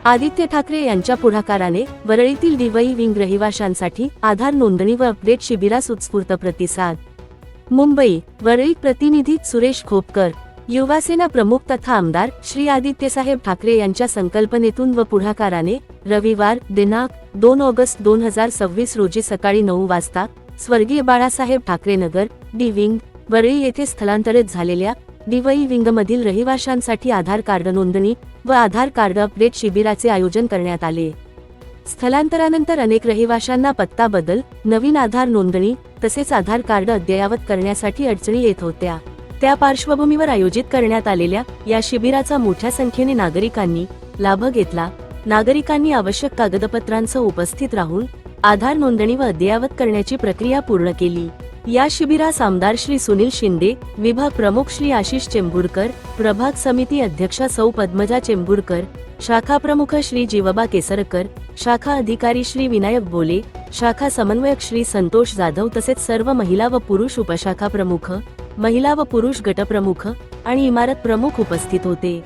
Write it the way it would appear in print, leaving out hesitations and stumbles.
आदित्य ठाकरे यांच्या पुढाकाराने वरळीतील D Y wing रहिवाशांसाठी आधार नोंदणी व अपडेट शिबिरास उत्स्फूर्त प्रतिसाद। मुंबई, वरळी प्रतिनिधी सुरेश खोपकर। युवासेना प्रमुख तथा आमदार श्री आदित्यसाहेब ठाकरे यांच्या संकल्पनेतून व पुढाकाराने रविवार दिनांक 2 ऑगस्ट 2026 रोजी सकाळी 9 वाजता स्वर्गीय बाळासाहेब ठाकरे नगर डी विंग वरळी येथे स्थलांतरित झालेल्या डीवाई विंगमधील रहिवाशांसाठी आधार कार्ड नोंदणी व आधार कार्ड अपडेट शिबिराचे आयोजन करण्यात आले। स्थलांतरानंतर अनेक रहिवाशांना पत्ता बदल, नवीन आधार नोंदणी तसेच आधार कार्ड अद्ययावत करण्यासाठी अडचणी येत होत्या। त्या पार्श्वभूमीवर आयोजित करण्यात आलेल्या या शिबिराचा मोठ्या संख्येने नागरिकांनी लाभ घेतला। नागरिकांनी आवश्यक कागदपत्रांसह उपस्थित राहून आधार नोंदणी व अद्ययावत करण्याची प्रक्रिया पूर्ण केली। या शिबिरास आमदार श्री सुनील शिंदे, विभाग प्रमुख श्री आशिष चेंबूरकर, प्रभाग समिती अध्यक्षा सौ पद्मजा चेंबूरकर, शाखा प्रमुख श्री जीवबा केसरकर, शाखा अधिकारी श्री विनायक बोले, शाखा समन्वयक श्री संतोष जाधव तसेच सर्व महिला व पुरुष उपशाखा प्रमुख, महिला व पुरुष गटप्रमुख आणि इमारत प्रमुख उपस्थित होते।